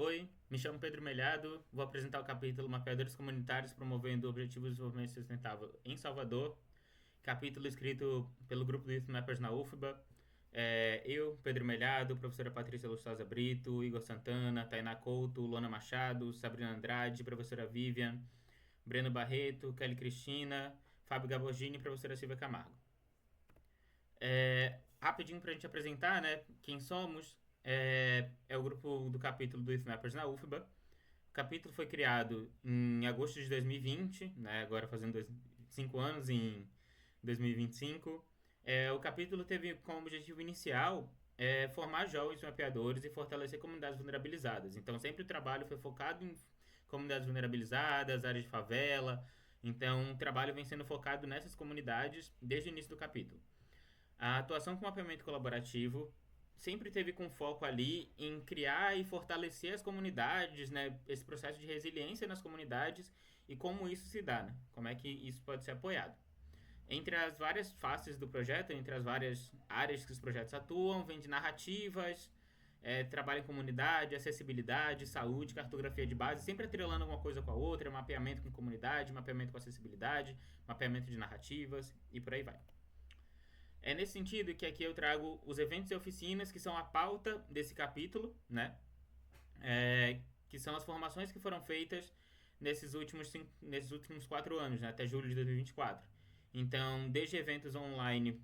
Oi, me chamo Pedro Melhado, vou apresentar o capítulo Mapeadores Comunitários Promovendo Objetivos de Desenvolvimento Sustentável em Salvador, capítulo escrito pelo grupo do Youth Mappers na UFBA. Eu, Pedro Melhado, professora Patrícia Lustosa Brito, Igor Santana, Tainá Couto, Lona Machado, Sabrina Andrade, professora Vivian, Breno Barreto, Kelly Cristina, Fábio Gabordini e professora Silvia Camargo. Rapidinho para a gente apresentar, né, quem somos. É o grupo do capítulo do Youth Mappers na UFBA. O capítulo foi criado em agosto de 2020, né, agora fazendo 5 anos em 2025. O capítulo teve como objetivo inicial formar jovens mapeadores e fortalecer comunidades vulnerabilizadas. Então, sempre o trabalho foi focado em comunidades vulnerabilizadas, áreas de favela. Então, o trabalho vem sendo focado nessas comunidades desde o início do capítulo. A atuação com mapeamento colaborativo sempre teve com foco ali em criar e fortalecer as comunidades, né? Esse processo de resiliência nas comunidades e como isso se dá, né? Como é que isso pode ser apoiado. Entre as várias faces do projeto, entre as várias áreas que os projetos atuam, vem de narrativas, trabalho em comunidade, acessibilidade, saúde, cartografia de base, sempre atrelando uma coisa com a outra, mapeamento com comunidade, mapeamento com acessibilidade, mapeamento de narrativas e por aí vai. É nesse sentido que aqui eu trago os eventos e oficinas que são a pauta desse capítulo, né? Que são as formações que foram feitas nesses últimos 4 anos, né? Até julho de 2024. Então, desde eventos online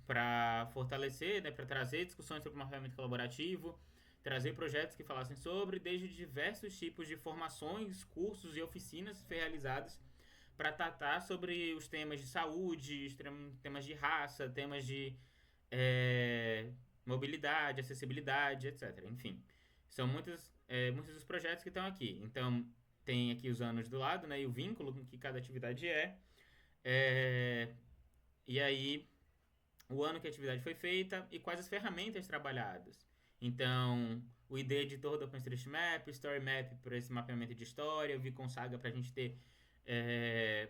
para fortalecer, né? Para trazer discussões sobre o mapeamento colaborativo, trazer projetos que falassem sobre, desde diversos tipos de formações, cursos e oficinas realizadas para tratar sobre os temas de saúde, temas de raça, temas de mobilidade, acessibilidade, etc. Enfim, são muitos dos projetos que estão aqui. Então, tem aqui os anos do lado, né, e o vínculo com que cada atividade é, e aí o ano que a atividade foi feita e quais as ferramentas trabalhadas. Então, o ID editor do OpenStreetMap, Story Map para esse mapeamento de história, o Vicon Saga para a gente ter é,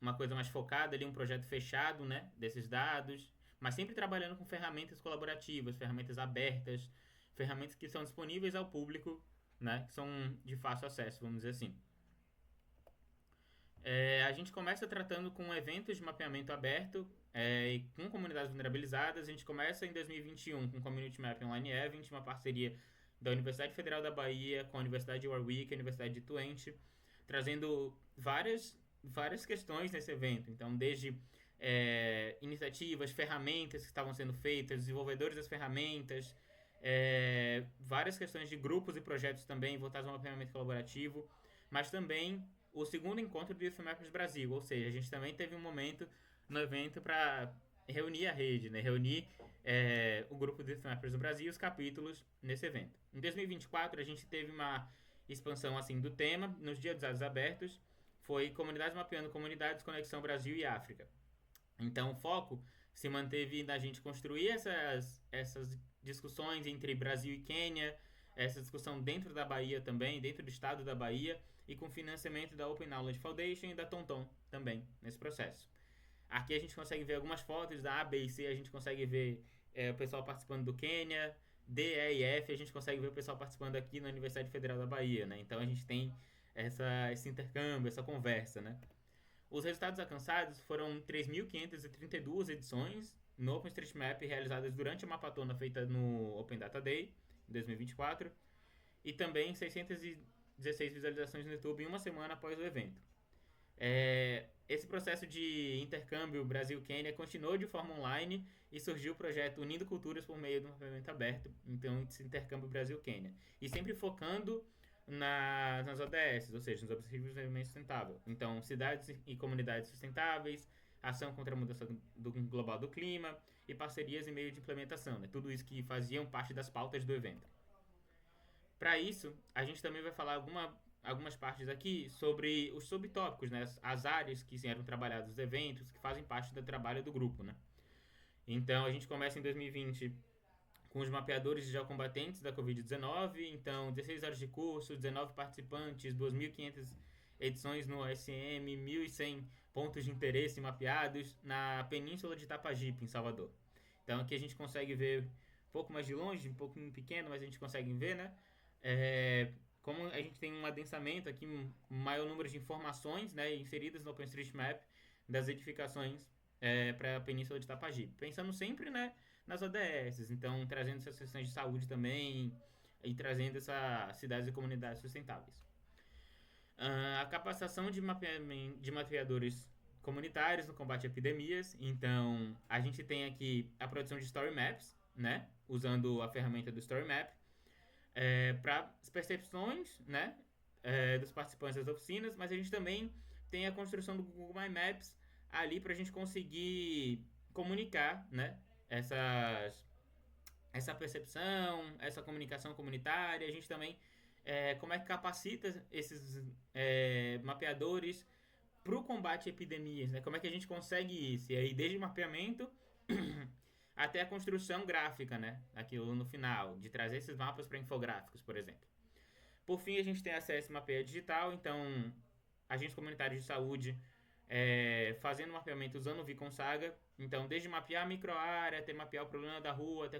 uma coisa mais focada ali, um projeto fechado, né, desses dados, mas sempre trabalhando com ferramentas colaborativas, ferramentas abertas, ferramentas que são disponíveis ao público, né, que são de fácil acesso, vamos dizer assim. A gente começa tratando com eventos de mapeamento aberto e com comunidades vulnerabilizadas. A gente começa em 2021 com o Community Map Online Event, uma parceria da Universidade Federal da Bahia com a Universidade de Warwick e a Universidade de Twente, trazendo várias questões nesse evento. Então, desde iniciativas, ferramentas que estavam sendo feitas, desenvolvedores das ferramentas, várias questões de grupos e projetos também voltados ao mapeamento colaborativo, mas também o segundo encontro do Youth Mappers Brasil, ou seja, a gente também teve um momento no evento para reunir a rede, né? Reunir o grupo do Youth Mappers do Brasil e os capítulos nesse evento. Em 2024, a gente teve uma expansão assim do tema, nos Dias dos Dados Abertos, foi Comunidades Mapeando Comunidades, Conexão Brasil e África. Então, o foco se manteve na gente construir essas discussões entre Brasil e Quênia, essa discussão dentro da Bahia também, dentro do estado da Bahia, e com financiamento da Open Knowledge Foundation e da Tonton também nesse processo. Aqui a gente consegue ver algumas fotos da A, B e C, a gente consegue ver o pessoal participando do Quênia, D, E e F, a gente consegue ver o pessoal participando aqui na Universidade Federal da Bahia, né? Então a gente tem esse intercâmbio, essa conversa, né? Os resultados alcançados foram 3.532 edições no OpenStreetMap realizadas durante a mapatona feita no Open Data Day, em 2024, e também 616 visualizações no YouTube em uma semana após o evento. Esse processo de intercâmbio Brasil-Quênia continuou de forma online e surgiu o projeto Unindo Culturas por meio de um mapeamento aberto, então esse intercâmbio Brasil-Quênia. E sempre focando nas ODS, ou seja, nos Objetivos de Desenvolvimento Sustentável. Então, cidades e comunidades sustentáveis, ação contra a mudança global do clima e parcerias em meio de implementação. Né? Tudo isso que faziam parte das pautas do evento. Para isso, a gente também vai falar algumas partes aqui sobre os subtópicos, né? As áreas que eram trabalhadas, os eventos que fazem parte do trabalho do grupo. Né? Então, a gente começa em 2020 com os mapeadores de geocombatentes da Covid-19. Então, 16 horas de curso, 19 participantes, 2.500 edições no OSM, 1.100 pontos de interesse mapeados na Península de Itapajipe, em Salvador. Então, aqui a gente consegue ver um pouco mais de longe, um pouco pequeno, mas a gente consegue ver, né? É, como a gente tem um adensamento aqui, um maior número de informações, né, inseridas no OpenStreetMap das edificações para a Península de Itapajipe. Pensando sempre, né, nas ODS, então trazendo essas questões de saúde também e trazendo essas cidades e comunidades sustentáveis. A capacitação de mapeadores comunitários no combate a epidemias. Então, a gente tem aqui a produção de story maps, né, usando a ferramenta do story map, para as percepções, né, dos participantes das oficinas, mas a gente também tem a construção do Google My Maps ali para a gente conseguir comunicar, né, essa percepção, essa comunicação comunitária. A gente também como é que capacita esses mapeadores para o combate a epidemias, né? Como é que a gente consegue isso? E aí, desde o mapeamento até a construção gráfica, né? Aquilo no final, de trazer esses mapas para infográficos, por exemplo. Por fim, a gente tem acesso a mapeia digital, então agentes comunitários de saúde fazendo mapeamento usando o Vicon Saga. Então, desde mapear a microárea, até mapear o problema da rua, até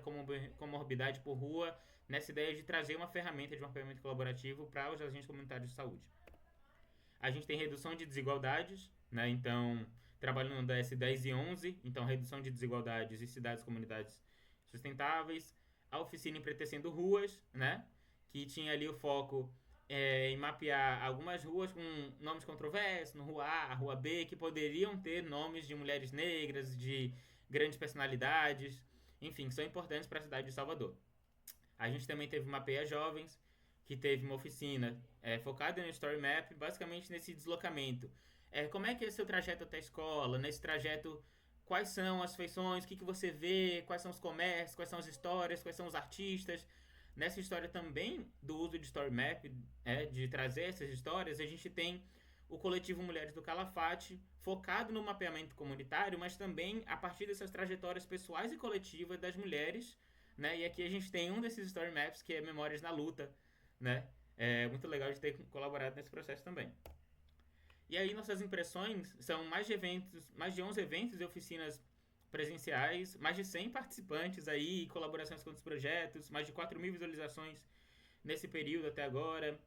comorbidade por rua, nessa ideia de trazer uma ferramenta de mapeamento colaborativo para os agentes comunitários de saúde. A gente tem redução de desigualdades, né? Então, trabalhando no DS10 e 11, então redução de desigualdades e cidades e comunidades sustentáveis. A oficina Empretecendo Ruas, né? Que tinha ali o foco em mapear algumas ruas com nomes controversos, no Rua A, Rua B, que poderiam ter nomes de mulheres negras, de grandes personalidades, enfim, que são importantes para a cidade de Salvador. A gente também teve Mapeia Jovens, que teve uma oficina focada no Story Map, basicamente nesse deslocamento. Como é que é o seu trajeto até a escola? Nesse trajeto, quais são as feições? O que você vê? Quais são os comércios? Quais são as histórias? Quais são os artistas? Nessa história também do uso de Story Map, de trazer essas histórias, a gente tem o coletivo Mulheres do Calafate, focado no mapeamento comunitário, mas também a partir dessas trajetórias pessoais e coletivas das mulheres, né? E aqui a gente tem um desses story maps que é Memórias na Luta, né? É muito legal de ter colaborado nesse processo também. E aí nossas impressões são mais de 11 eventos e oficinas presenciais, mais de 100 participantes aí, colaborações com outros projetos, mais de 4.000 visualizações nesse período até agora,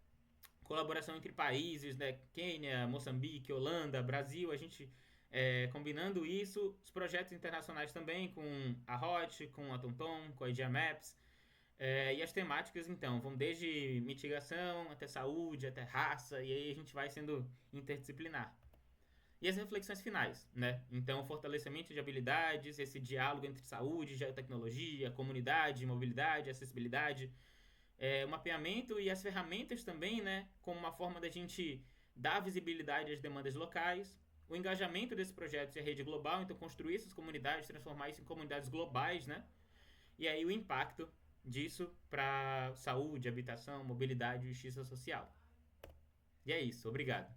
colaboração entre países, né? Quênia, Moçambique, Holanda, Brasil, a gente combinando isso, os projetos internacionais também com a HOT, com a TomTom, com a Idea Maps, e as temáticas, então, vão desde mitigação até saúde, até raça, e aí a gente vai sendo interdisciplinar. E as reflexões finais, né? Então, fortalecimento de habilidades, esse diálogo entre saúde, geotecnologia, comunidade, mobilidade, acessibilidade, o mapeamento e as ferramentas também, né? Como uma forma da gente dar visibilidade às demandas locais, o engajamento desses projetos e a rede global, então construir essas comunidades, transformar isso em comunidades globais, né? E aí o impacto disso para saúde, habitação, mobilidade e justiça social. E é isso, obrigado.